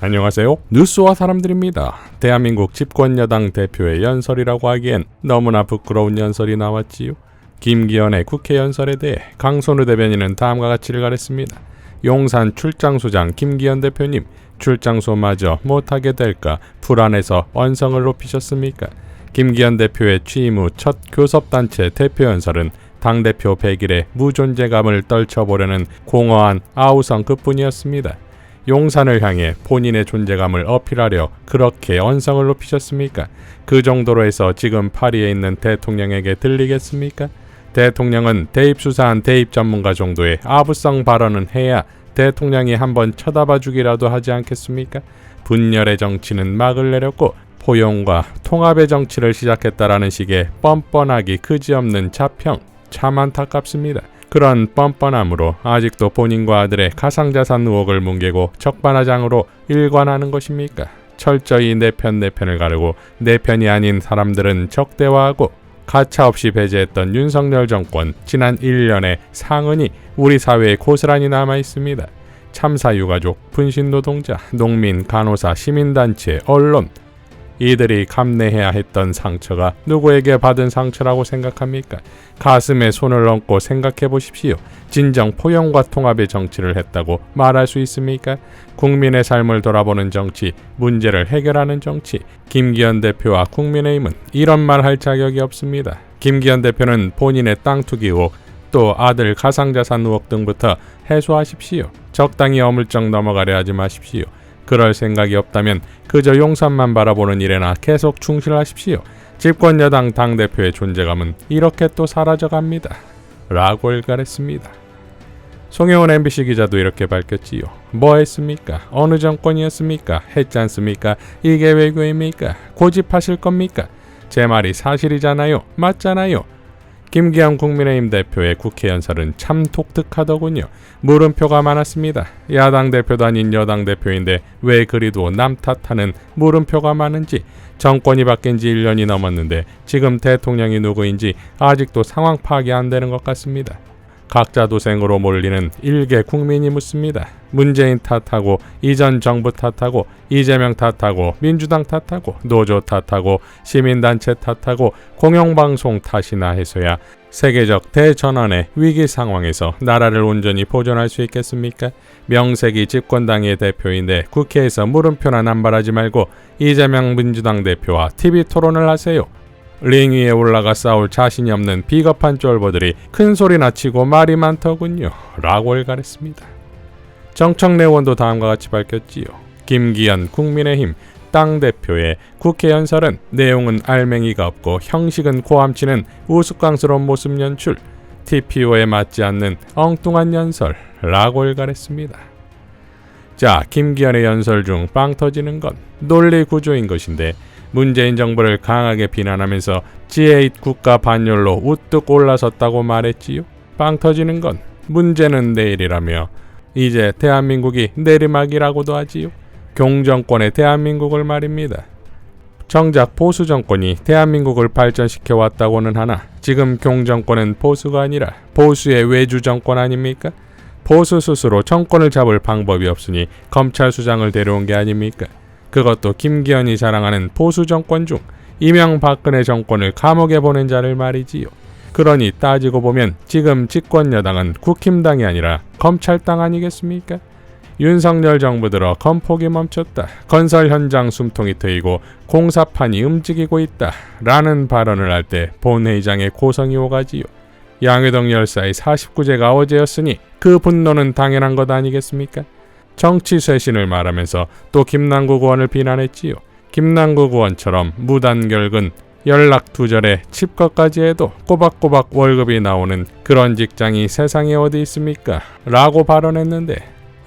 안녕하세요. 뉴스와 사람들입니다. 대한민국 집권여당 대표의 연설이라고 하기엔 너무나 부끄러운 연설이 나왔지요. 김기현의 국회 연설에 대해 강선우 대변인은 다음과 같이를 가렸습니다. 용산 출장소장 김기현 대표님, 출장소마저 못하게 될까 불안해서 언성을 높이셨습니까? 김기현 대표의 취임 후 첫 교섭단체 대표 연설은 당대표 100일의 무존재감을 떨쳐보려는 공허한 아우성급뿐이었습니다. 용산을 향해 본인의 존재감을 어필하려 그렇게 언성을 높이셨습니까? 그 정도로 해서 지금 파리에 있는 대통령에게 들리겠습니까? 대통령은 대입 수사한 대입 전문가 정도의 아부성 발언은 해야 대통령이 한번 쳐다봐 주기라도 하지 않겠습니까? 분열의 정치는 막을 내렸고 포용과 통합의 정치를 시작했다라는 식의 뻔뻔하기 그지없는 자평, 참 안타깝습니다. 그런 뻔뻔함으로 아직도 본인과 아들의 가상자산 의혹을 뭉개고 적반하장으로 일관하는 것입니까? 철저히 내 편을 가르고 내 편이 아닌 사람들은 적대화하고 가차없이 배제했던 윤석열 정권 지난 1년의 상흔이 우리 사회에 고스란히 남아있습니다. 참사 유가족, 분신노동자, 농민, 간호사, 시민단체, 언론, 이들이 감내해야 했던 상처가 누구에게 받은 상처라고 생각합니까? 가슴에 손을 얹고 생각해 보십시오. 진정 포용과 통합의 정치를 했다고 말할 수 있습니까? 국민의 삶을 돌아보는 정치, 문제를 해결하는 정치. 김기현 대표와 국민의힘은 이런 말 할 자격이 없습니다. 김기현 대표는 본인의 땅 투기 의혹, 또 아들 가상자산 의혹 등부터 해소하십시오. 적당히 어물쩍 넘어가려 하지 마십시오. 그럴 생각이 없다면 그저 용산만 바라보는 일에나 계속 충실하십시오. 집권 여당 당대표의 존재감은 이렇게 또 사라져갑니다. 라고 일갈했습니다. 송혜원 MBC 기자도 이렇게 밝혔지요. 뭐 했습니까? 어느 정권이었습니까? 했지 않습니까? 이게 외교입니까? 고집하실 겁니까? 제 말이 사실이잖아요. 맞잖아요. 김기현 국민의힘 대표의 국회 연설은 참 독특하더군요. 물음표가 많았습니다. 야당 대표도 아닌 여당 대표인데 왜 그리도 남 탓하는 물음표가 많은지, 정권이 바뀐 지 1년이 넘었는데 지금 대통령이 누구인지 아직도 상황 파악이 안 되는 것 같습니다. 각자 도생으로 몰리는 일개 국민이 묻습니다. 문재인 탓하고 이전 정부 탓하고 이재명 탓하고 민주당 탓하고 노조 탓하고 시민단체 탓하고 공영방송 탓이나 해서야 세계적 대전환의 위기 상황에서 나라를 온전히 보존할 수 있겠습니까? 명색이 집권당의 대표인데 국회에서 물음표나 남발하지 말고 이재명 민주당 대표와 TV 토론을 하세요. 링 위에 올라가 싸울 자신이 없는 비겁한 쫄보들이 큰 소리나 치고 말이 많더군요. 라고 일갈했습니다. 정청래 의원도 다음과 같이 밝혔지요. 김기현 국민의힘 당대표의 국회 연설은 내용은 알맹이가 없고 형식은 고함치는 우스꽝스러운 모습 연출, TPO에 맞지 않는 엉뚱한 연설. 라고 일갈했습니다. 자, 김기현의 연설 중 빵 터지는 건 논리 구조인 것인데 문재인 정부를 강하게 비난하면서 지혜의 국가 반열로 우뚝 올라섰다고 말했지요. 빵 터지는 건 문제는 내일이라며 이제 대한민국이 내리막이라고도 하지요. 경정권의 대한민국을 말입니다. 정작 보수 정권이 대한민국을 발전시켜 왔다고는 하나 지금 경정권은 보수가 아니라 보수의 외주 정권 아닙니까? 보수 스스로 정권을 잡을 방법이 없으니 검찰 수장을 데려온 게 아닙니까? 그것도 김기현이 자랑하는 보수 정권 중 이명박근혜 정권을 감옥에 보낸 자를 말이지요. 그러니 따지고 보면 지금 집권 여당은 국힘당이 아니라 검찰당 아니겠습니까? 윤석열 정부 들어 건폭이 멈췄다. 건설 현장 숨통이 트이고 공사판이 움직이고 있다. 라는 발언을 할 때 본회의장에 고성이 오가지요. 양회동 열사의 49제가 어제였으니 그 분노는 당연한 것 아니겠습니까? 정치 쇄신을 말하면서 또 김남국 의원을 비난했지요. 김남국 의원처럼 무단결근, 연락 두절에 칩거까지 해도 꼬박꼬박 월급이 나오는 그런 직장이 세상에 어디 있습니까? 라고 발언했는데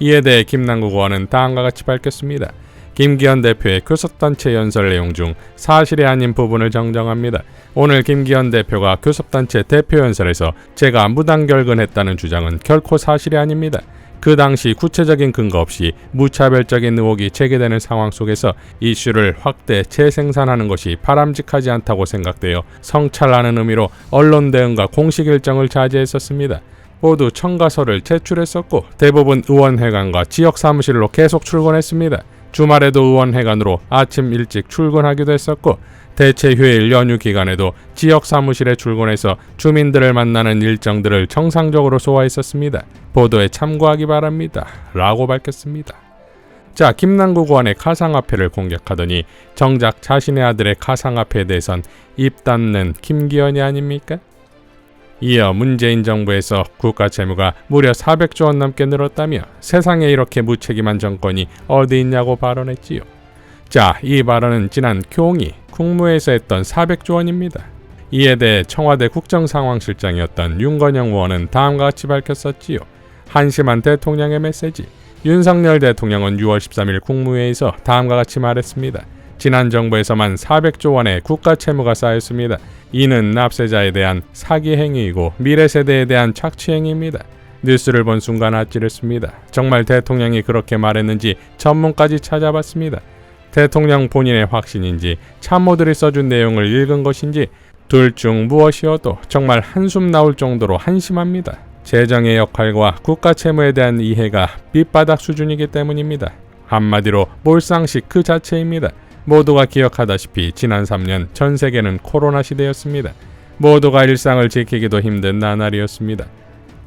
이에 대해 김남국 의원은 다음과 같이 밝혔습니다. 김기현 대표의 교섭단체 연설 내용 중 사실이 아닌 부분을 정정합니다. 오늘 김기현 대표가 교섭단체 대표 연설에서 제가 무단결근했다는 주장은 결코 사실이 아닙니다. 그 당시 구체적인 근거 없이 무차별적인 의혹이 제기되는 상황 속에서 이슈를 확대 재생산하는 것이 바람직하지 않다고 생각되어 성찰하는 의미로 언론 대응과 공식 일정을 자제했었습니다. 모두 청가서를 제출했었고 대부분 의원회관과 지역 사무실로 계속 출근했습니다. 주말에도 의원회관으로 아침 일찍 출근하기도 했었고 대체 휴일 연휴 기간에도 지역 사무실에 출근해서 주민들을 만나는 일정들을 정상적으로 소화했었습니다. 보도에 참고하기 바랍니다. 라고 밝혔습니다. 자, 김남국 의원의 가상화폐를 공격하더니 정작 자신의 아들의 가상화폐에 대해선 입 닫는 김기현이 아닙니까? 이어 문재인 정부에서 국가 채무가 무려 400조 원 넘게 늘었다며 세상에 이렇게 무책임한 정권이 어디 있냐고 발언했지요. 자, 이 발언은 지난 교2 국무회에서 했던 400조 원입니다. 이에 대해 청와대 국정상황실장이었던 윤건영 의원은 다음과 같이 밝혔었지요. 한심한 대통령의 메시지. 윤석열 대통령은 6월 13일 국무회에서 다음과 같이 말했습니다. 지난 정부에서만 400조 원의 국가 채무가 쌓였습니다. 이는 납세자에 대한 사기 행위이고 미래 세대에 대한 착취 행위입니다. 뉴스를 본 순간 아찔했습니다. 정말 대통령이 그렇게 말했는지 전문까지 찾아봤습니다. 대통령 본인의 확신인지 참모들이 써준 내용을 읽은 것인지 둘 중 무엇이어도 정말 한숨 나올 정도로 한심합니다. 재정의 역할과 국가 채무에 대한 이해가 밑바닥 수준이기 때문입니다. 한마디로 몰상식 그 자체입니다. 모두가 기억하다시피 지난 3년 전 세계는 코로나 시대였습니다. 모두가 일상을 지키기도 힘든 나날이었습니다.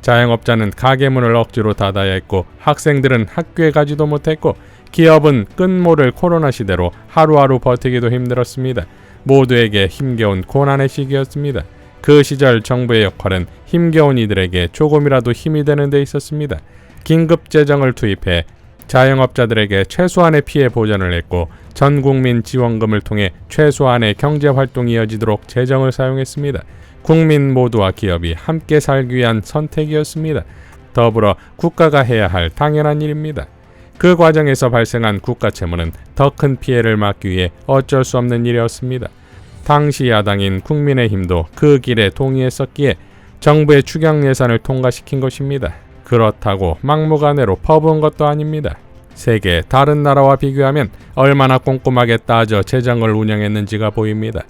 자영업자는 가게 문을 억지로 닫아야 했고 학생들은 학교에 가지도 못했고 기업은 끝모를 코로나 시대로 하루하루 버티기도 힘들었습니다. 모두에게 힘겨운 고난의 시기였습니다. 그 시절 정부의 역할은 힘겨운 이들에게 조금이라도 힘이 되는 데 있었습니다. 긴급 재정을 투입해 자영업자들에게 최소한의 피해 보전을 했고 전 국민 지원금을 통해 최소한의 경제 활동이 이어지도록 재정을 사용했습니다. 국민 모두와 기업이 함께 살기 위한 선택이었습니다. 더불어 국가가 해야 할 당연한 일입니다. 그 과정에서 발생한 국가 채무는 더 큰 피해를 막기 위해 어쩔 수 없는 일이었습니다. 당시 야당인 국민의힘도 그 길에 동의했었기에 정부의 추경 예산을 통과시킨 것입니다. 그렇다고 막무가내로 퍼부은 것도 아닙니다. 세계 다른 나라와 비교하면 얼마나 꼼꼼하게 따져 재정을 운영했는지가 보입니다.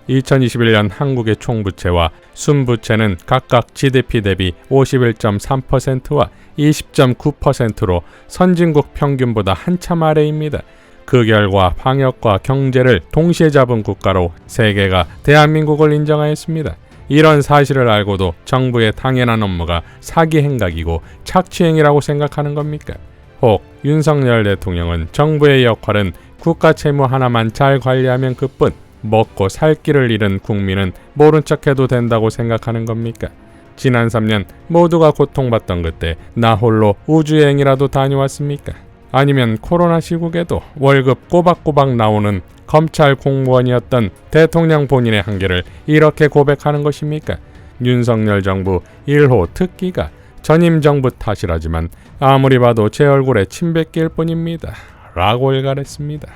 2021년 한국의 총부채와 순부채는 각각 GDP 대비 51.3%와 20.9%로 선진국 평균보다 한참 아래입니다. 그 결과 방역과 경제를 동시에 잡은 국가로 세계가 대한민국을 인정하였습니다. 이런 사실을 알고도 정부의 당연한 업무가 사기 행각이고 착취 행위라고 생각하는 겁니까? 혹 윤석열 대통령은 정부의 역할은 국가 채무 하나만 잘 관리하면 그뿐, 먹고 살 길을 잃은 국민은 모른 척해도 된다고 생각하는 겁니까? 지난 3년 모두가 고통받던 그때 나 홀로 우주여행이라도 다녀왔습니까? 아니면 코로나 시국에도 월급 꼬박꼬박 나오는 검찰 공무원이었던 대통령 본인의 한계를 이렇게 고백하는 것입니까? 윤석열 정부 1호 특기가 전임 정부 탓이라지만 아무리 봐도 제 얼굴에 침 뱉길 뿐입니다. 라고 일갈했습니다.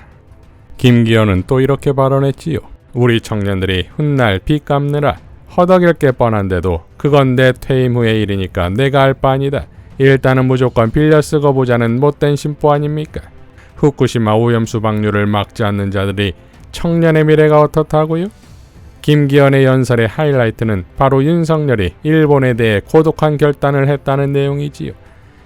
김기현은 또 이렇게 발언했지요. 우리 청년들이 훗날 빚 갚느라 허덕일 게 뻔한데도 그건 내 퇴임 후의 일이니까 내가 할 바 아니다. 일단은 무조건 빌려 쓰고 보자는 못된 심보 아닙니까? 후쿠시마 오염수 방류를 막지 않는 자들이 청년의 미래가 어떻다고요? 김기현의 연설의 하이라이트는 바로 윤석열이 일본에 대해 고독한 결단을 했다는 내용이지요.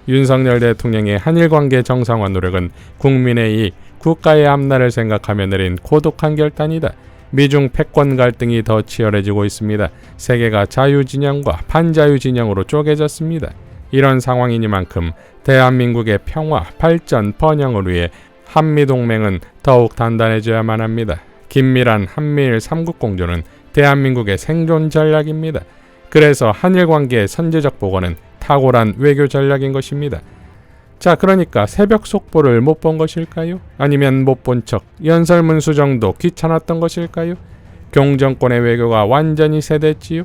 윤석열 대통령의 한일 관계 정상화 노력은 국민의 이익, 국가의 앞날을 생각하며 내린 고독한 결단이다. 미중 패권 갈등이 더 치열해지고 있습니다. 세계가 자유진영과 반자유진영으로 쪼개졌습니다. 이런 상황이니만큼 대한민국의 평화, 발전, 번영을 위해 한미동맹은 더욱 단단해져야만 합니다. 긴밀한 한미일 3국 공조는 대한민국의 생존 전략입니다. 그래서 한일 관계의 선제적 보고는 탁월한 외교 전략인 것입니다. 자, 그러니까 새벽 속보를 못 본 것일까요? 아니면 못 본 척 연설문수 정도 귀찮았던 것일까요? 경정권의 외교가 완전히 세됐지요?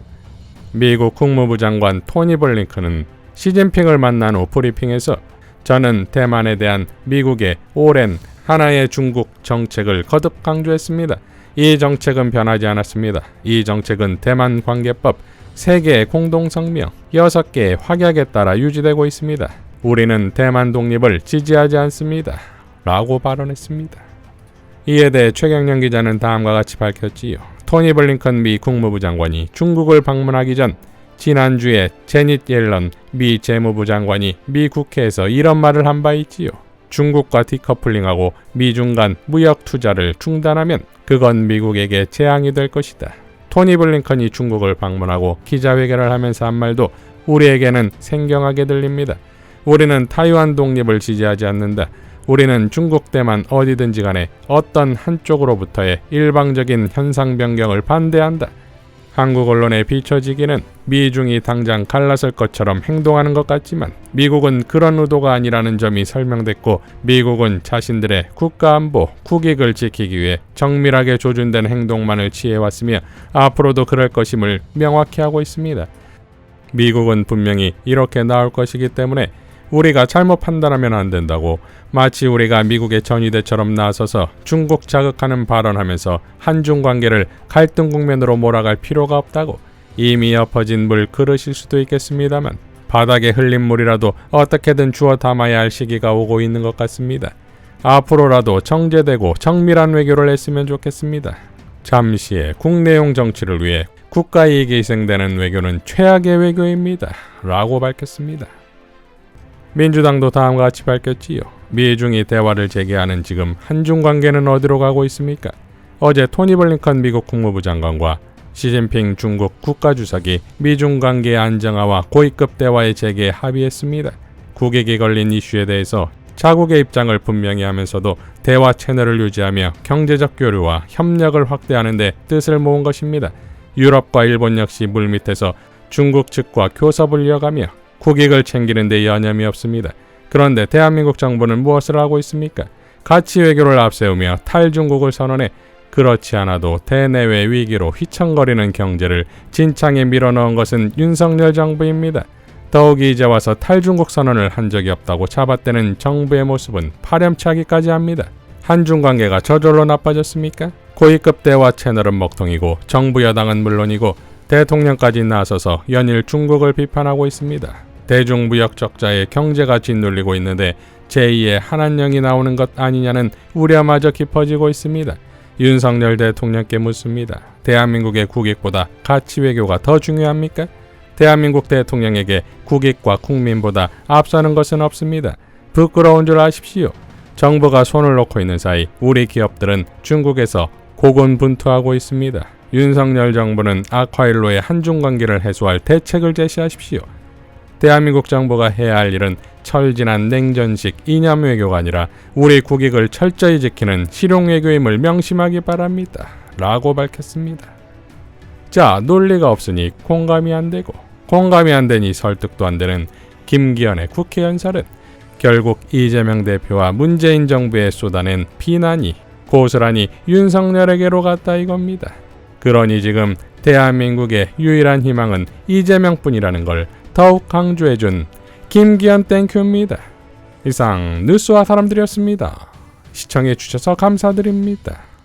미국 국무부 장관 토니 블링컨은 시진핑을 만난 후 브리핑에서 저는 대만에 대한 미국의 오랜 하나의 중국 정책을 거듭 강조했습니다. 이 정책은 변하지 않았습니다. 이 정책은 대만 관계법 3개의 공동성명 6개의 확약에 따라 유지되고 있습니다. 우리는 대만 독립을 지지하지 않습니다. 라고 발언했습니다. 이에 대해 최경영 기자는 다음과 같이 밝혔지요. 토니 블링컨 미 국무부 장관이 중국을 방문하기 전 지난주에 제닛 옐런 미 재무부 장관이 미 국회에서 이런 말을 한 바 있지요. 중국과 디커플링하고 미중 간 무역 투자를 중단하면 그건 미국에게 재앙이 될 것이다. 토니 블링컨이 중국을 방문하고 기자회견을 하면서 한 말도 우리에게는 생경하게 들립니다. 우리는 타이완 독립을 지지하지 않는다. 우리는 중국 대만 어디든지 간에 어떤 한쪽으로부터의 일방적인 현상 변경을 반대한다. 한국 언론에 비춰지기는 미중이 당장 갈라설 것처럼 행동하는 것 같지만 미국은 그런 의도가 아니라는 점이 설명됐고 미국은 자신들의 국가안보, 국익을 지키기 위해 정밀하게 조준된 행동만을 취해왔으며 앞으로도 그럴 것임을 명확히 하고 있습니다. 미국은 분명히 이렇게 나올 것이기 때문에 우리가 잘못 판단하면 안 된다고 마치 우리가 미국의 전위대처럼 나서서 중국 자극하는 발언하면서 한중 관계를 갈등 국면으로 몰아갈 필요가 없다고 이미 엎어진 물 그릇일 수도 있겠습니다만 바닥에 흘린 물이라도 어떻게든 주워 담아야 할 시기가 오고 있는 것 같습니다. 앞으로라도 정제되고 정밀한 외교를 했으면 좋겠습니다. 잠시의 국내용 정치를 위해 국가 이익이 희생되는 외교는 최악의 외교입니다. 라고 밝혔습니다. 민주당도 다음과 같이 밝혔지요. 미중이 대화를 재개하는 지금 한중 관계는 어디로 가고 있습니까? 어제 토니 블링컨 미국 국무부 장관과 시진핑 중국 국가주석이 미중 관계의 안정화와 고위급 대화의 재개에 합의했습니다. 국익이 걸린 이슈에 대해서 자국의 입장을 분명히 하면서도 대화 채널을 유지하며 경제적 교류와 협력을 확대하는 데 뜻을 모은 것입니다. 유럽과 일본 역시 물밑에서 중국 측과 교섭을 이어가며 국익을 챙기는 데 여념이 없습니다. 그런데 대한민국 정부는 무엇을 하고 있습니까? 가치 외교를 앞세우며 탈중국을 선언해 그렇지 않아도 대내외 위기로 휘청거리는 경제를 진창에 밀어넣은 것은 윤석열 정부입니다. 더욱이 이제 와서 탈중국 선언을 한 적이 없다고 잡아떼는 정부의 모습은 파렴치하기까지 합니다. 한중 관계가 저절로 나빠졌습니까? 고위급 대화 채널은 먹통이고 정부 여당은 물론이고 대통령까지 나서서 연일 중국을 비판하고 있습니다. 대중무역 적자에 경제가 짓눌리고 있는데 제2의 한한령이 나오는 것 아니냐는 우려마저 깊어지고 있습니다. 윤석열 대통령께 묻습니다. 대한민국의 국익보다 가치 외교가 더 중요합니까? 대한민국 대통령에게 국익과 국민보다 앞서는 것은 없습니다. 부끄러운 줄 아십시오. 정부가 손을 놓고 있는 사이 우리 기업들은 중국에서 고군분투하고 있습니다. 윤석열 정부는 아쿠아일로의 한중 관계를 해소할 대책을 제시하십시오. 대한민국 정부가 해야 할 일은 철진한 냉전식 이념 외교가 아니라 우리 국익을 철저히 지키는 실용 외교임을 명심하기 바랍니다. 라고 밝혔습니다. 자, 논리가 없으니 공감이 안 되고 공감이 안 되니 설득도 안 되는 김기현의 국회 연설은 결국 이재명 대표와 문재인 정부에 쏟아낸 비난이 고스란히 윤석열에게로 갔다 이겁니다. 그러니 지금 대한민국의 유일한 희망은 이재명뿐이라는 걸 더욱 강조해준 김기현 땡큐입니다. 이상 뉴스와 사람들이었습니다. 시청해주셔서 감사드립니다.